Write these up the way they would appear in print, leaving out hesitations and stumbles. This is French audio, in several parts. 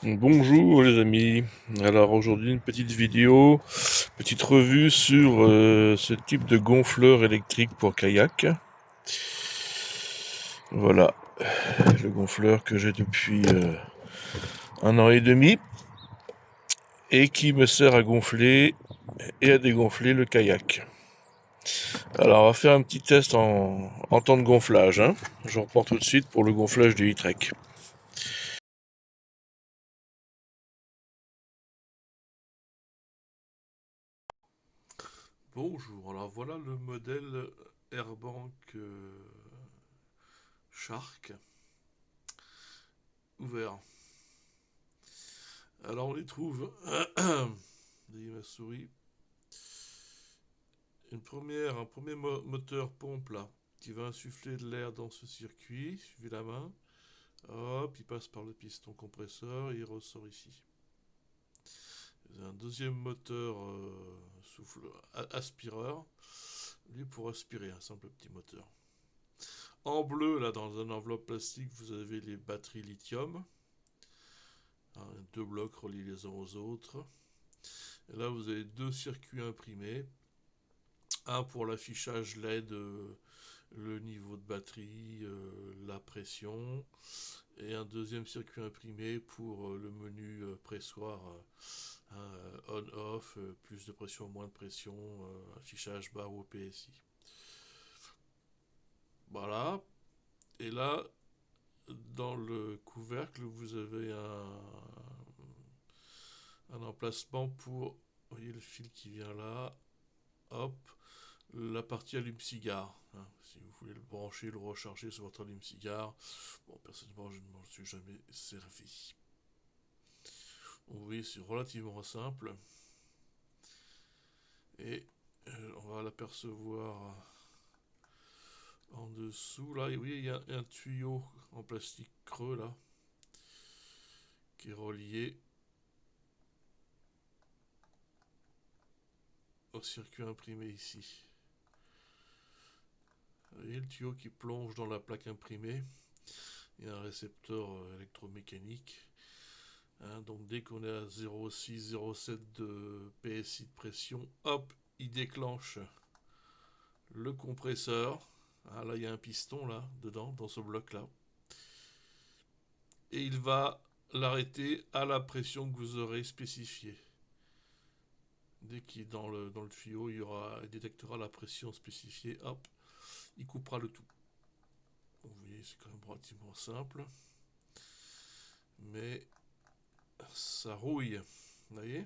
Bonjour les amis, alors aujourd'hui une petite vidéo, petite revue sur ce type de gonfleur électrique pour kayak. Voilà, le gonfleur que j'ai depuis 1 an et demi et qui me sert à gonfler et à dégonfler le kayak. Alors on va faire un petit test en temps de gonflage, hein. Je reprends tout de suite pour le gonflage du e-trek. Bonjour, alors voilà le modèle Airbank Shark ouvert. Alors on les trouve, ma souris, un premier moteur pompe là, qui va insuffler de l'air dans ce circuit, suivez la main, hop, il passe par le piston compresseur et il ressort ici. Un deuxième moteur souffle aspireur, lui pour aspirer, un simple petit moteur. En bleu, là dans une enveloppe plastique, vous avez les batteries lithium, hein, deux blocs reliés les uns aux autres. Et là vous avez deux circuits imprimés, un pour l'affichage LED, le niveau de batterie, la pression, et un deuxième circuit imprimé pour le menu pressoir, on-off, plus de pression, moins de pression, affichage barre ou PSI. Voilà, et là, dans le couvercle, vous avez un emplacement pour, vous voyez le fil qui vient là, hop, la partie allume-cigare, hein, si vous voulez le brancher, le recharger sur votre allume-cigare. Bon, personnellement, je ne m'en suis jamais servi. Oui, c'est relativement simple. Et on va l'apercevoir en dessous. Là, oui, il y a un tuyau en plastique creux là, qui est relié au circuit imprimé ici. Vous voyez le tuyau qui plonge dans la plaque imprimée. Il y a un récepteur électromécanique. Hein, donc dès qu'on est à 0,6, 0,7 de PSI de pression, hop, il déclenche le compresseur. Ah, là, il y a un piston là, dedans, dans ce bloc-là. Et il va l'arrêter à la pression que vous aurez spécifiée. Dès qu'il est dans le tuyau, il détectera la pression spécifiée, hop, il coupera le tout. Vous voyez, c'est quand même relativement simple. Mais ça rouille. Vous voyez ce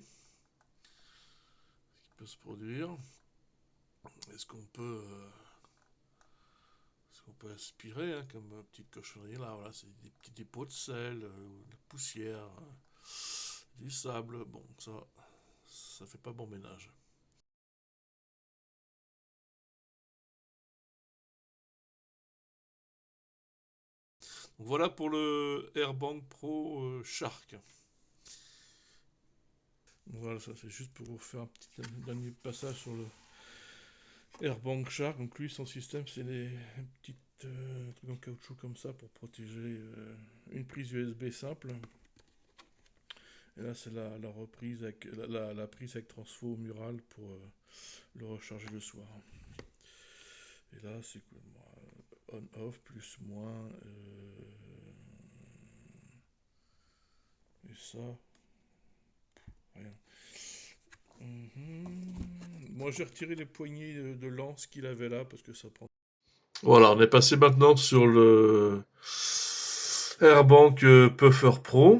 qui peut se produire. Est-ce qu'on peut, aspirer, hein, comme petite cochonnerie là, voilà, c'est des petits dépôts de sel, de la poussière, du sable. Bon, ça fait pas bon ménage. Donc voilà pour le Airbank Pro Shark. Voilà, ça c'est juste pour vous faire un petit dernier passage sur le Airbank Shark. Donc lui, son système, c'est des petites trucs en caoutchouc comme ça pour protéger une prise USB simple. Et là, c'est la reprise avec la prise avec transfo mural pour le recharger le soir. Et là, c'est quoi, on-off, plus, moins. Et ça, rien. Moi, j'ai retiré les poignées de lance qu'il avait là parce que ça prend. Voilà, on est passé maintenant sur le Airbank Puffer Pro.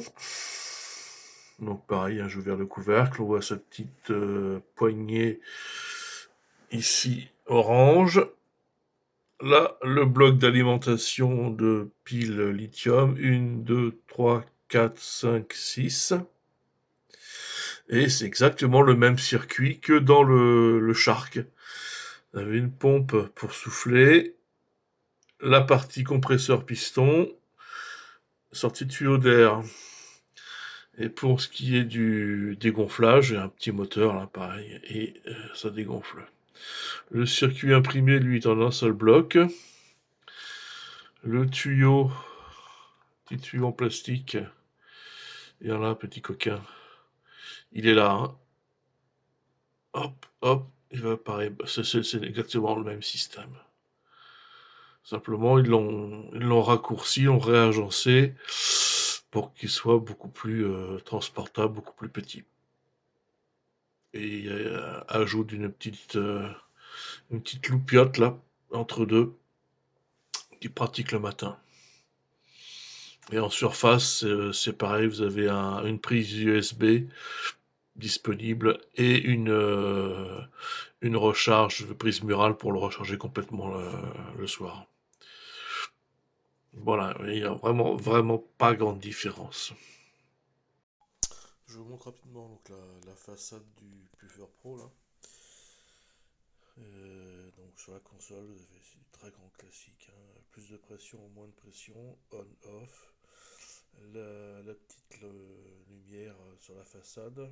Donc pareil, hein, j'ai ouvert le couvercle, on voit cette petite poignée ici orange. Là, le bloc d'alimentation de piles lithium, 1, 2, 3, 4, 5, 6. Et c'est exactement le même circuit que dans le Shark. Vous avez une pompe pour souffler, la partie compresseur piston, sortie de tuyau d'air. Et pour ce qui est du dégonflage, il y a un petit moteur là, pareil, et ça dégonfle. Le circuit imprimé, lui, est en un seul bloc. Le tuyau, petit tuyau en plastique, Il y en a un petit coquin. Il est là, hein. Hop, hop, il va apparaître. C'est exactement le même système. Simplement, ils l'ont raccourci, l'ont réagencé pour qu'il soit beaucoup plus transportable, beaucoup plus petit. Et ajout une petite loupiote là, entre deux, qui pratique le matin. Et en surface, c'est pareil, vous avez une prise USB disponible et une recharge de prise murale pour le recharger complètement le soir. Voilà, il n'y a vraiment, vraiment pas grande différence. Je vous montre rapidement donc la façade du Puffer Pro là. Donc sur la console, vous avez du très grand classique, hein. Plus de pression, moins de pression, on-off. La petite lumière sur la façade.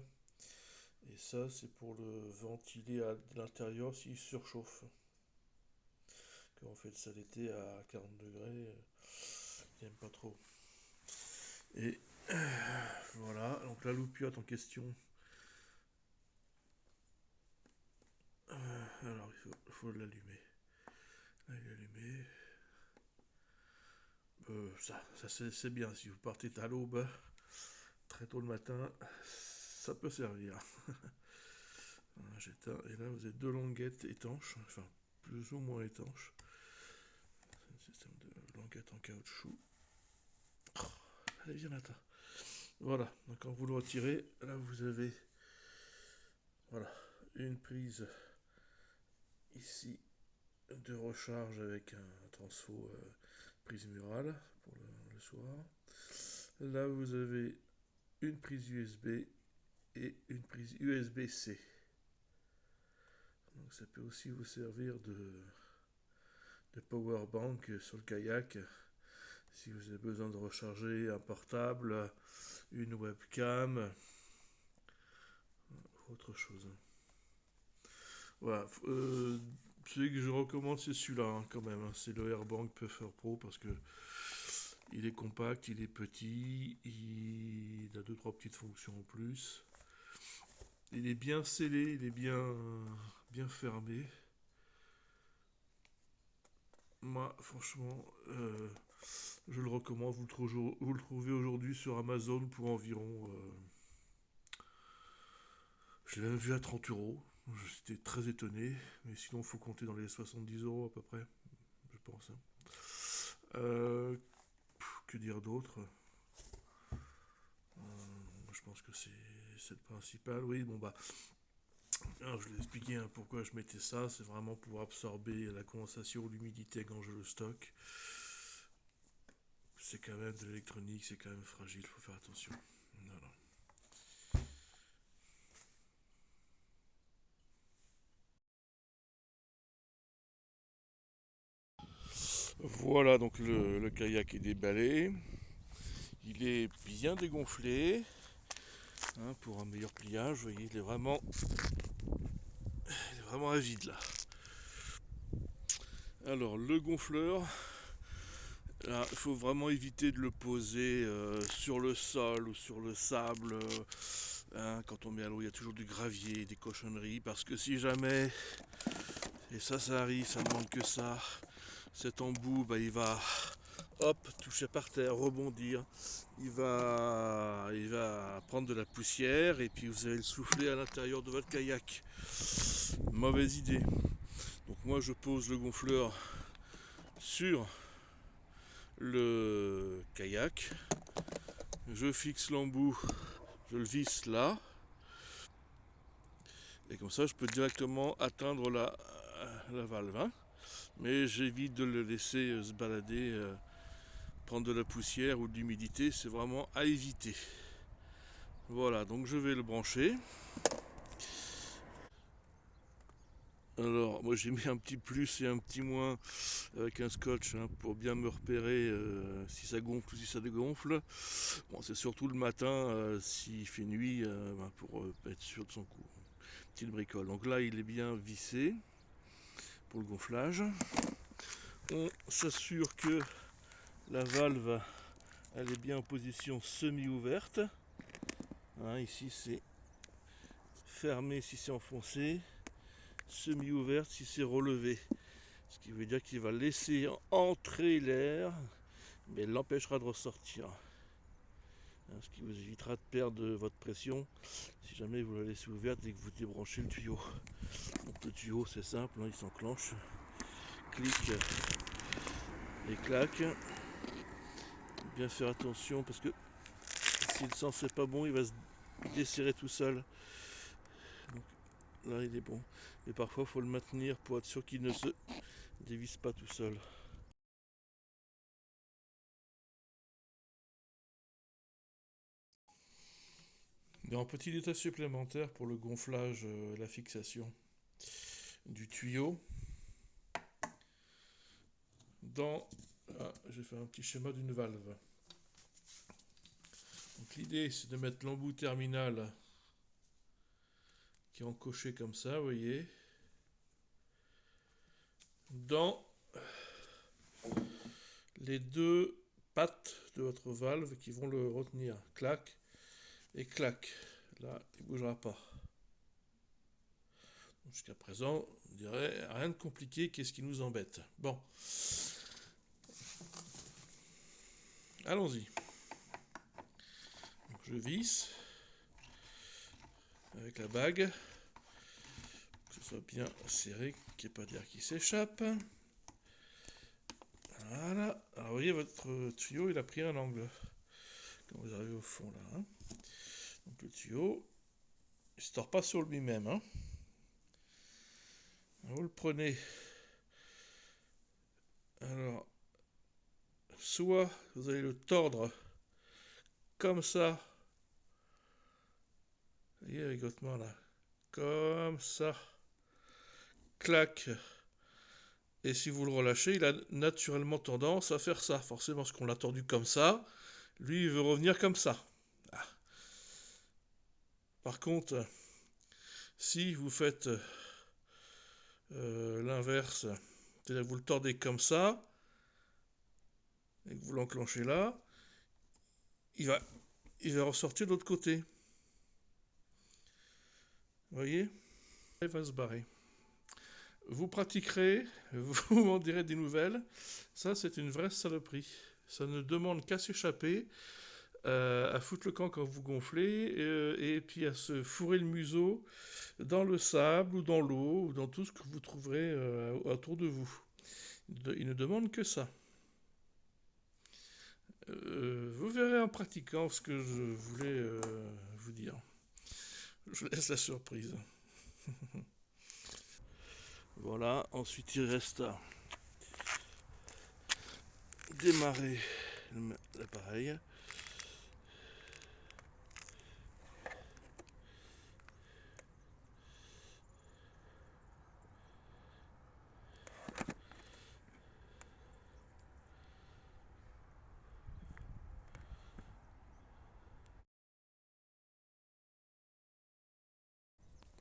Et ça, c'est pour le ventiler à l'intérieur s'il surchauffe. Quand on fait ça l'été à 40 degrés, j'aime pas trop. Et voilà, donc la loupiote en question. Alors il faut l'allumer. Là, il est allumé. Ça c'est bien. Si vous partez à l'aube, très tôt le matin, ça peut servir. Voilà, j'éteins. Et là, vous avez deux languettes étanches, enfin plus ou moins étanches. C'est un système de languettes en caoutchouc. Oh, allez, viens là. Voilà, donc quand vous le retirez, là vous avez voilà, une prise ici de recharge avec un transfo prise murale pour le soir. Là vous avez une prise USB et une prise USB-C. Donc ça peut aussi vous servir de power bank sur le kayak si vous avez besoin de recharger un portable, une webcam, autre chose. Voilà. Celui que je recommande, c'est celui-là, hein, quand même, hein. C'est le Airbank Puffer Pro parce que il est compact, il est petit, il a 2-3 petites fonctions en plus. Il est bien scellé, il est bien fermé. Moi, franchement, je le recommande. Vous le trouvez aujourd'hui sur Amazon pour environ. Je l'ai même vu à 30 euros. J'étais très étonné. Mais sinon, il faut compter dans les 70 euros à peu près, je pense, hein. Que dire d'autre? Je pense que c'est le principal. Oui, bon bah. Alors, je vais expliquer, hein, pourquoi je mettais ça. C'est vraiment pour absorber la condensation ou l'humidité quand je le stocke. C'est quand même de l'électronique, c'est quand même fragile, il faut faire attention. Voilà. Voilà, donc le kayak est déballé. Il est bien dégonflé, hein, pour un meilleur pliage. Vous voyez, il est vraiment à vide là. Alors, le gonfleur, il faut vraiment éviter de le poser sur le sol ou sur le sable. Hein, quand on met à l'eau, il y a toujours du gravier, des cochonneries. Parce que si jamais, et ça arrive, ça ne demande que ça, cet embout, bah, il va hop, toucher par terre, rebondir. Il va prendre de la poussière et puis vous allez le souffler à l'intérieur de votre kayak. Mauvaise idée. Donc moi je pose le gonfleur sur le kayak. Je fixe l'embout, je le visse là. Et comme ça je peux directement atteindre la valve, hein. Mais j'évite de le laisser se balader, prendre de la poussière ou de l'humidité, c'est vraiment à éviter. Voilà, donc je vais le brancher. Alors, moi j'ai mis un petit plus et un petit moins avec un scotch, hein, pour bien me repérer si ça gonfle ou si ça dégonfle. Bon, c'est surtout le matin, s'il fait nuit, ben, pour être sûr de son coup. Petite bricole. Donc là, il est bien vissé pour le gonflage. On s'assure que la valve elle est bien en position semi-ouverte. Hein, ici c'est fermé si c'est enfoncé, semi-ouverte si c'est relevé. Ce qui veut dire qu'il va laisser entrer l'air, mais l'empêchera de ressortir. Hein, ce qui vous évitera de perdre votre pression si jamais vous la laissez ouverte et que vous débranchez le tuyau. Donc le tuyau c'est simple, hein, il s'enclenche, clic et claque. Bien faire attention parce que si le sens n'est pas bon, il va se desserrer tout seul. Donc là il est bon. Mais parfois il faut le maintenir pour être sûr qu'il ne se dévisse pas tout seul. Un petit détail supplémentaire pour le gonflage et la fixation du tuyau. J'ai fait un petit schéma d'une valve. Donc l'idée c'est de mettre l'embout terminal qui est encoché comme ça, vous voyez, dans les deux pattes de votre valve qui vont le retenir. Clac et clac. Là, il ne bougera pas. Jusqu'à présent, on dirait rien de compliqué, qu'est-ce qui nous embête? Bon. Allons-y. Je visse avec la bague, que ce soit bien serré, qu'il n'y ait pas d'air qui s'échappe. Voilà. Alors vous voyez, votre tuyau, il a pris un angle. Quand vous arrivez au fond là. Hein. Donc le tuyau, il ne se tord pas sur lui-même. Hein. Vous le prenez. Alors, soit vous allez le tordre comme ça. Vous voyez avec votre main là. Comme ça. Clac. Et si vous le relâchez, il a naturellement tendance à faire ça. Forcément, parce qu'on l'a tordu comme ça, lui, il veut revenir comme ça. Ah. Par contre, si vous faites l'inverse, c'est-à-dire que vous le tordez comme ça, et que vous l'enclenchez là, il va ressortir de l'autre côté. Vous voyez? Il va se barrer. Vous pratiquerez, vous m'en direz des nouvelles. Ça, c'est une vraie saloperie. Ça ne demande qu'à s'échapper, à foutre le camp quand vous gonflez, et puis à se fourrer le museau dans le sable ou dans l'eau ou dans tout ce que vous trouverez autour de vous. Il ne demande que ça. Vous verrez en pratiquant ce que je voulais vous dire. Je laisse la surprise. Voilà, ensuite il reste à démarrer l'appareil.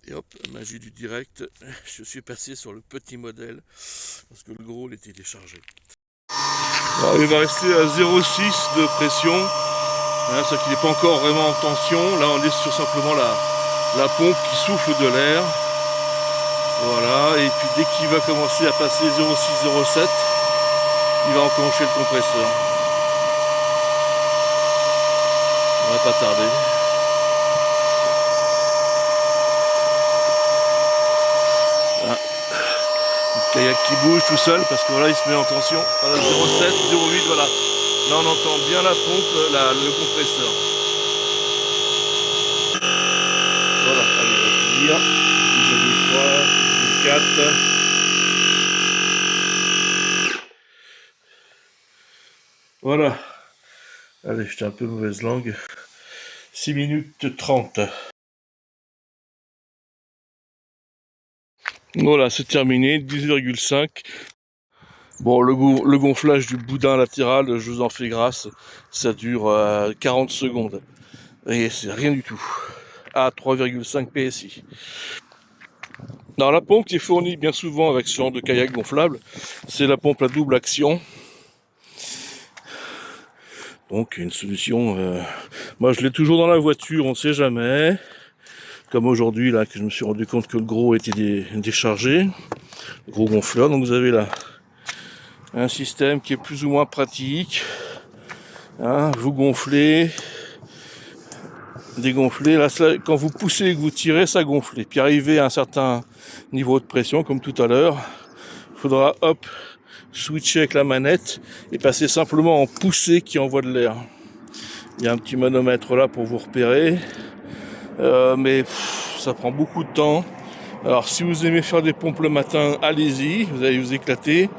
Et hop, magie du direct, je suis passé sur le petit modèle parce que le gros l'est téléchargé. Alors, il va rester à 0,6 de pression, hein, ça qui n'est pas encore vraiment en tension. Là on est sur simplement la pompe qui souffle de l'air. Voilà, et puis dès qu'il va commencer à passer 0,6, 0,7, il va enclencher le compresseur. On va pas tarder. Là. Le kayak qui bouge tout seul parce que voilà, il se met en tension. Voilà, 0,7, 0,8, voilà. Là on entend bien la pompe, le compresseur. Voilà, allez, on va finir. 10,3, 10,4. Voilà. Allez, j'étais un peu mauvaise langue. 6 minutes 30. Voilà, c'est terminé. 10,5. Bon, le gonflage du boudin latéral, je vous en fais grâce. Ça dure 40 secondes. Et c'est rien du tout. À 3,5 PSI. Alors la pompe qui est fournie bien souvent avec ce genre de kayak gonflable, c'est la pompe à double action. Donc une solution, moi je l'ai toujours dans la voiture, on sait jamais. Comme aujourd'hui là, que je me suis rendu compte que le gros était déchargé, le gros gonfleur. Donc vous avez là un système qui est plus ou moins pratique. Hein, vous gonflez, dégonflez. Là, quand vous poussez et que vous tirez, ça gonfle. Et puis arrivé à un certain niveau de pression, comme tout à l'heure, il faudra hop switcher avec la manette et passer simplement en poussée qui envoie de l'air. Il y a un petit manomètre là pour vous repérer, mais ça prend beaucoup de temps. Alors si vous aimez faire des pompes le matin, allez-y, vous allez vous éclater.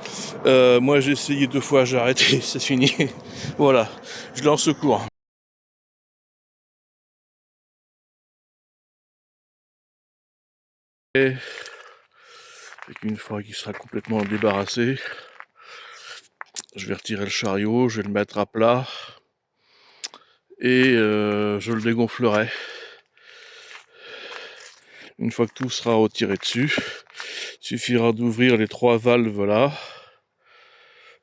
Moi j'ai essayé 2 fois, j'ai arrêté, c'est fini. Voilà, je lance secours. Et une fois qu'il sera complètement débarrassé, je vais retirer le chariot, je vais le mettre à plat et je le dégonflerai. Une fois que tout sera retiré dessus, il suffira d'ouvrir les 3 valves là,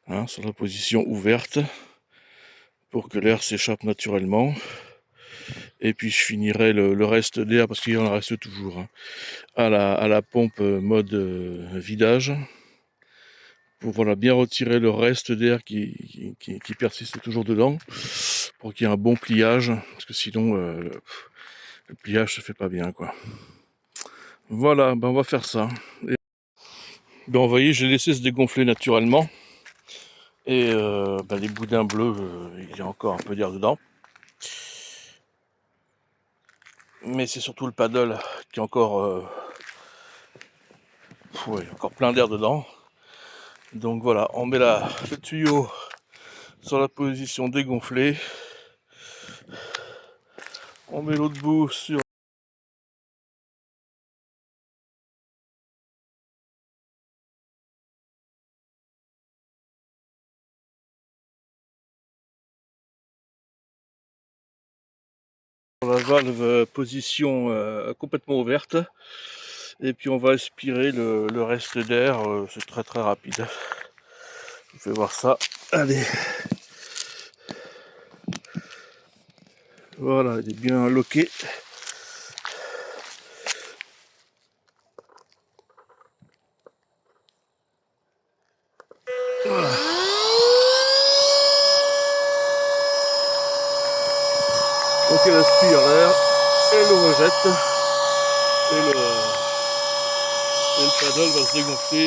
hein, sur la position ouverte, pour que l'air s'échappe naturellement. Et puis je finirai le reste d'air, parce qu'il en reste toujours, hein, à la pompe mode vidage, pour voilà, bien retirer le reste d'air qui persiste toujours dedans, pour qu'il y ait un bon pliage, parce que sinon le pliage se fait pas bien, quoi. Voilà, ben on va faire ça. Et, ben vous voyez, j'ai laissé se dégonfler naturellement, et ben les boudins bleus, il y a encore un peu d'air dedans. Mais c'est surtout le paddle qui est encore, encore plein d'air dedans. Donc voilà, on met le tuyau sur la position dégonflée. On met l'autre bout sur la valve position complètement ouverte. Et puis on va aspirer le reste d'air, c'est très très rapide. Je vous fais voir ça. Allez. Voilà, il est bien loqué. Voilà. Donc elle aspire l'air, elle le rejette, et le paddle va se dégonfler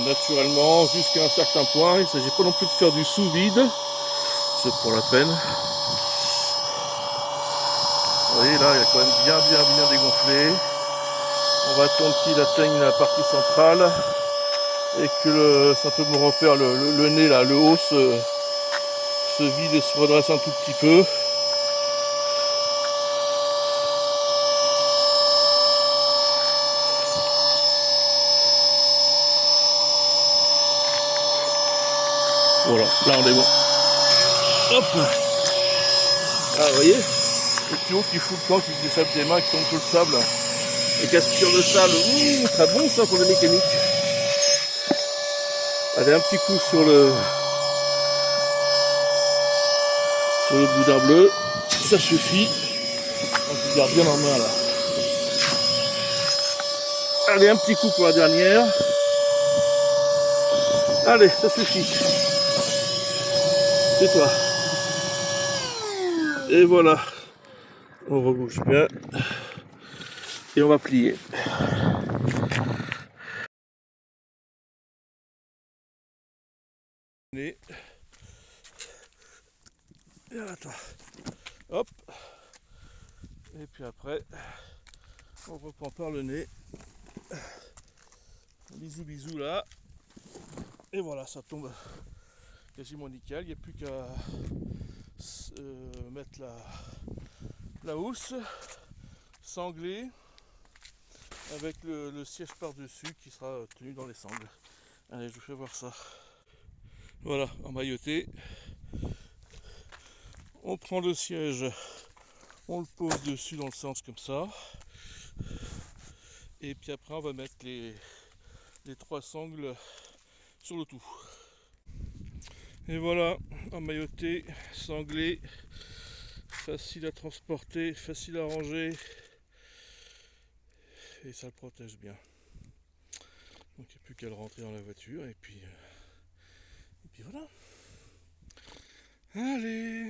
naturellement jusqu'à un certain point. Il ne s'agit pas non plus de faire du sous-vide, c'est pour la peine. Vous voyez là, il est quand même bien dégonflé. On va attendre qu'il atteigne la partie centrale et que simplement repère le nez là, le haut se vide et se redresse un tout petit peu. Voilà, là on est bon. Hop. Ah vous voyez, le tuyau qui fout le camp, qui déchappe des mains, qui tombe tout le sable et qui aspire le sable. Très bon ça pour le mécanique. Allez, un petit coup sur le boudin bleu, ça suffit. On se garde bien en main là. Allez, un petit coup pour la dernière. Allez, ça suffit. C'est toi. Et voilà. On rebouche bien. Et on va plier. Et à toi. Hop. Et puis après, on reprend par le nez. Bisous bisous là. Et voilà, ça tombe quasiment nickel. Il n'y a plus qu'à mettre la housse, sangler, avec le siège par-dessus qui sera tenu dans les sangles. Allez, je vous fais voir ça. Voilà, emmailloté. On prend le siège, on le pose dessus dans le sens comme ça. Et puis après, on va mettre les 3 sangles sur le tout. Et voilà, emmailloté, sanglé, facile à transporter, facile à ranger. Et ça le protège bien. Donc il n'y a plus qu'à le rentrer dans la voiture et puis voilà. Allez!